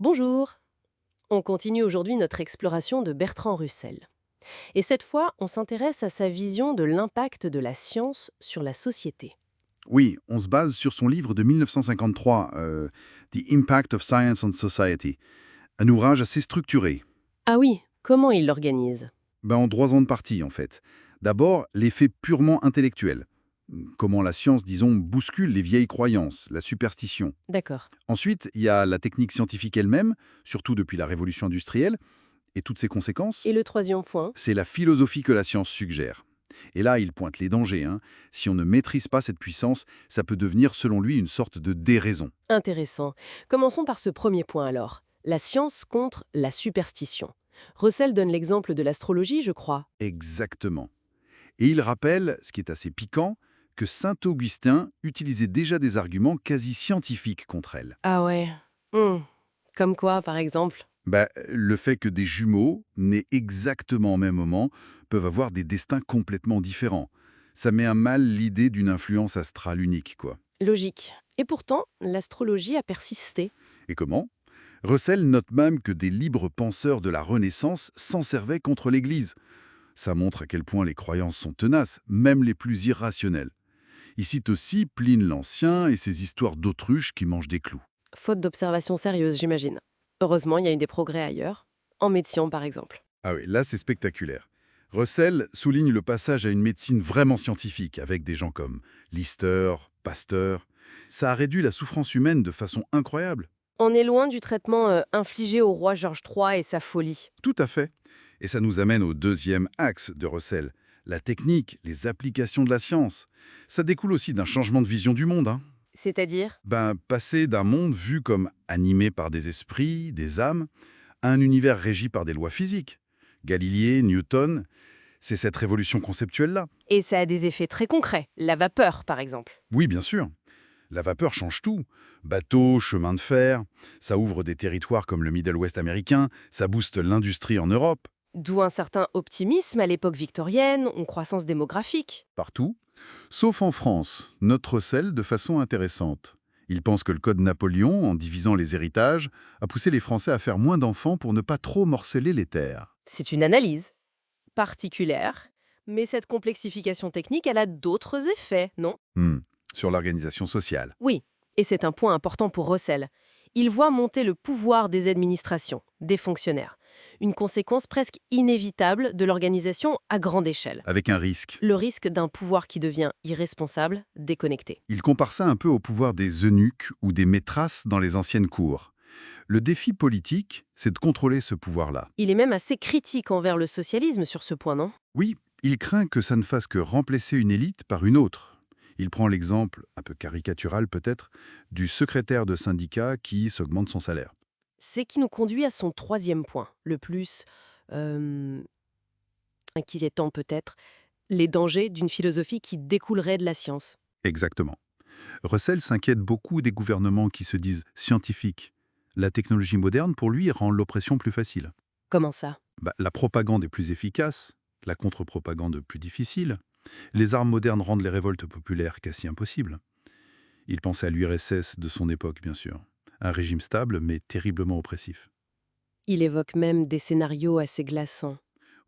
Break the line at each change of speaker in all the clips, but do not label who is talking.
Bonjour. On continue aujourd'hui notre exploration de Bertrand Russell. Et cette fois, on s'intéresse à sa vision de l'impact de la science sur la société.
Oui, on se base sur son livre de 1953, The Impact of Science on Society, un ouvrage assez structuré,
Ah oui, comment il l'organise?
en 3 ans de partie en fait. D'abord, les faits purement intellectuels. Comment la science, disons, bouscule les vieilles croyances, la superstition.
D'accord.
Ensuite, il y a la technique scientifique elle-même, surtout depuis la révolution industrielle, et toutes ses conséquences.
Et le troisième point?
C'est la philosophie que la science suggère. Et là, il pointe les dangers, hein. Si on ne maîtrise pas cette puissance, ça peut devenir, selon lui, une sorte de déraison.
Intéressant. Commençons par ce premier point alors. La science contre la superstition. Russell donne l'exemple de l'astrologie, je crois.
Exactement. Et il rappelle, ce qui est assez piquant, que saint Augustin utilisait déjà des arguments quasi scientifiques contre elle.
Ah ouais. Hmm. Comme quoi, par exemple?
Le fait que des jumeaux, nés exactement au même moment, peuvent avoir des destins complètement différents. Ça met à mal l'idée d'une influence astrale unique, quoi.
Logique. Et pourtant, l'astrologie a persisté.
Et comment? Russell note même que des libres penseurs de la Renaissance s'en servaient contre l'Église. Ça montre à quel point les croyances sont tenaces, même les plus irrationnelles. Il cite aussi Pline l'Ancien et ses histoires d'autruches qui mangent des clous.
Faute d'observation sérieuse, j'imagine. Heureusement, il y a eu des progrès ailleurs. En médecine, par exemple.
Ah oui, là c'est spectaculaire. Russell souligne le passage à une médecine vraiment scientifique, avec des gens comme Lister, Pasteur. Ça a réduit la souffrance humaine de façon incroyable.
On est loin du traitement infligé au roi George III et sa folie.
Tout à fait. Et ça nous amène au deuxième axe de Russell, la technique, les applications de la science. Ça découle aussi d'un changement de vision du monde, hein.
C'est-à-dire?
Passer d'un monde vu comme animé par des esprits, des âmes, à un univers régi par des lois physiques. Galilée, Newton, c'est cette révolution conceptuelle-là.
Et ça a des effets très concrets. La vapeur, par exemple.
Oui, bien sûr. La vapeur change tout. Bateaux, chemins de fer, ça ouvre des territoires comme le Middle West américain, ça booste l'industrie en Europe,
D'où un certain optimisme à l'époque victorienne, une croissance démographique.
partout. Sauf en France, notre Russell de façon intéressante. Il pense que le Code Napoléon, en divisant les héritages, a poussé les Français à faire moins d'enfants pour ne pas trop morceler les terres.
C'est une analyse particulière, mais cette complexification technique, elle a d'autres effets, non?
Hmm. Sur l'organisation sociale.
Oui, et c'est un point important pour Russell. Il voit monter le pouvoir des administrations, des fonctionnaires, une conséquence presque inévitable de l'organisation à grande échelle.
Avec un risque.
Le risque d'un pouvoir qui devient irresponsable, déconnecté.
Il compare ça un peu au pouvoir des eunuques ou des maîtresses dans les anciennes cours. Le défi politique, c'est de contrôler ce pouvoir-là.
Il est même assez critique envers le socialisme sur ce point, non?
Oui, il craint que ça ne fasse que remplacer une élite par une autre. Il prend l'exemple, un peu caricatural peut-être, du secrétaire de syndicat qui s'augmente son salaire.
C'est qui nous conduit à son troisième point, le plus euh, inquiétant peut-être, les dangers d'une philosophie qui découlerait de la science.
Exactement. Russell s'inquiète beaucoup des gouvernements qui se disent scientifiques. La technologie moderne, pour lui, rend l'oppression plus facile.
Comment ça?
La propagande est plus efficace, la contre-propagande plus difficile. Les armes modernes rendent les révoltes populaires quasi impossibles. Il pensait à l'URSS de son époque, bien sûr. Un régime stable, mais terriblement oppressif.
Il évoque même des scénarios assez glaçants.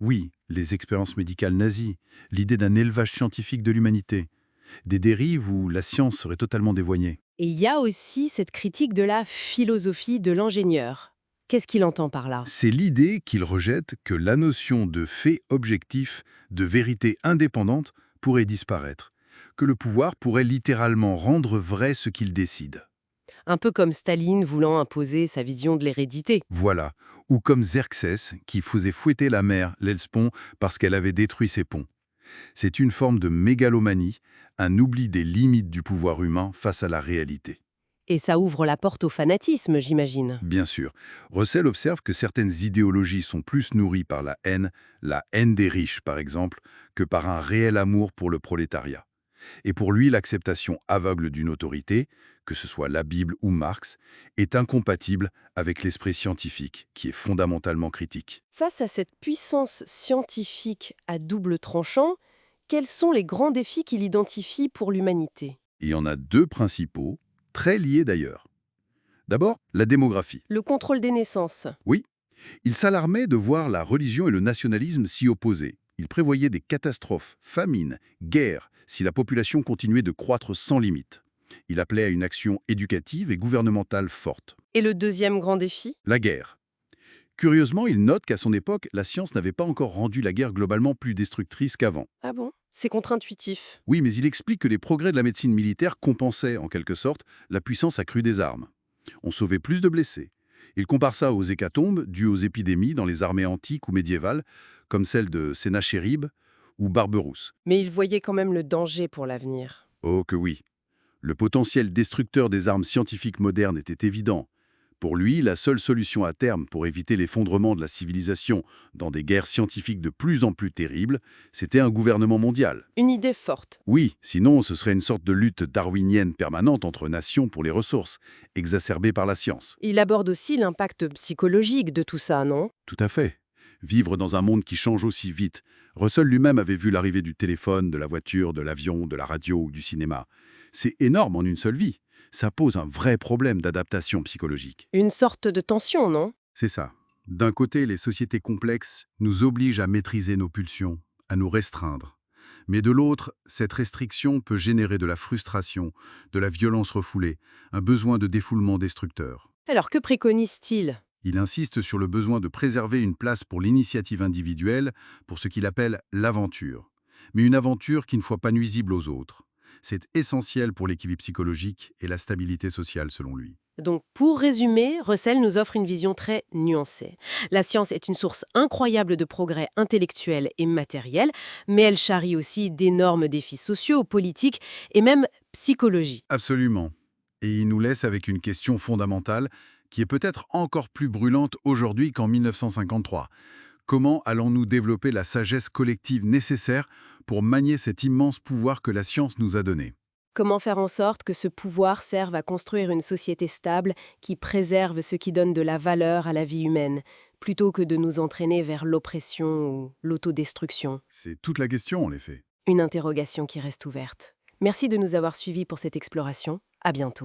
Oui, les expériences médicales nazies, l'idée d'un élevage scientifique de l'humanité, des dérives où la science serait totalement dévoyée.
Et il y a aussi cette critique de la philosophie de l'ingénieur. Qu'est-ce qu'il entend par là?
C'est l'idée qu'il rejette que la notion de fait objectif, de vérité indépendante, pourrait disparaître, que le pouvoir pourrait littéralement rendre vrai ce qu'il décide.
Un peu comme Staline voulant imposer sa vision de l'hérédité.
Voilà, ou comme Xerxès qui faisait fouetter la mer, l'Hellespont, parce qu'elle avait détruit ses ponts. C'est une forme de mégalomanie, un oubli des limites du pouvoir humain face à la réalité.
Et ça ouvre la porte au fanatisme, j'imagine.
Bien sûr, Russell observe que certaines idéologies sont plus nourries par la haine des riches par exemple, que par un réel amour pour le prolétariat. Et pour lui, l'acceptation aveugle d'une autorité, que ce soit la Bible ou Marx, est incompatible avec l'esprit scientifique, qui est fondamentalement critique.
Face à cette puissance scientifique à double tranchant, quels sont les grands défis qu'il identifie pour l'humanité?
Il y en a deux principaux, très liés d'ailleurs. D'abord, la démographie.
Le contrôle des naissances.
Oui, il s'alarmait de voir la religion et le nationalisme s'y opposer. Il prévoyait des catastrophes, famines, guerres, si la population continuait de croître sans limite. Il appelait à une action éducative et gouvernementale forte.
Et le deuxième grand défi?
La guerre. Curieusement, il note qu'à son époque, la science n'avait pas encore rendu la guerre globalement plus destructrice qu'avant.
Ah bon? C'est contre-intuitif.
Oui, mais il explique que les progrès de la médecine militaire compensaient, en quelque sorte, la puissance accrue des armes. On sauvait plus de blessés. Il compare ça aux hécatombes dues aux épidémies dans les armées antiques ou médiévales, comme celle de Sénachérib ou Barberousse.
Mais il voyait quand même le danger pour l'avenir.
Oh que oui. Le potentiel destructeur des armes scientifiques modernes était évident. Pour lui, la seule solution à terme pour éviter l'effondrement de la civilisation dans des guerres scientifiques de plus en plus terribles, c'était un gouvernement mondial.
Une idée forte.
Oui, sinon ce serait une sorte de lutte darwinienne permanente entre nations pour les ressources, exacerbée par la science.
Il aborde aussi l'impact psychologique de tout ça, non?
Tout à fait. Vivre dans un monde qui change aussi vite. Russell lui-même avait vu l'arrivée du téléphone, de la voiture, de l'avion, de la radio ou du cinéma. C'est énorme en une seule vie. Ça pose un vrai problème d'adaptation psychologique.
Une sorte de tension, non?
C'est ça. D'un côté, les sociétés complexes nous obligent à maîtriser nos pulsions, à nous restreindre. Mais de l'autre, cette restriction peut générer de la frustration, de la violence refoulée, un besoin de défoulement destructeur.
Alors que préconise-t-il?
Il insiste sur le besoin de préserver une place pour l'initiative individuelle, pour ce qu'il appelle l'aventure. Mais une aventure qui ne soit pas nuisible aux autres. C'est essentiel pour l'équilibre psychologique et la stabilité sociale selon lui.
Donc, pour résumer, Russell nous offre une vision très nuancée. La science est une source incroyable de progrès intellectuels et matériels, mais elle charrie aussi d'énormes défis sociaux, politiques et même psychologiques.
Absolument. Et il nous laisse avec une question fondamentale qui est peut-être encore plus brûlante aujourd'hui qu'en 1953. Comment allons-nous développer la sagesse collective nécessaire pour manier cet immense pouvoir que la science nous a donné?
Comment faire en sorte que ce pouvoir serve à construire une société stable qui préserve ce qui donne de la valeur à la vie humaine, plutôt que de nous entraîner vers l'oppression ou l'autodestruction?
C'est toute la question, en effet.
Une interrogation qui reste ouverte. Merci de nous avoir suivis pour cette exploration. À bientôt.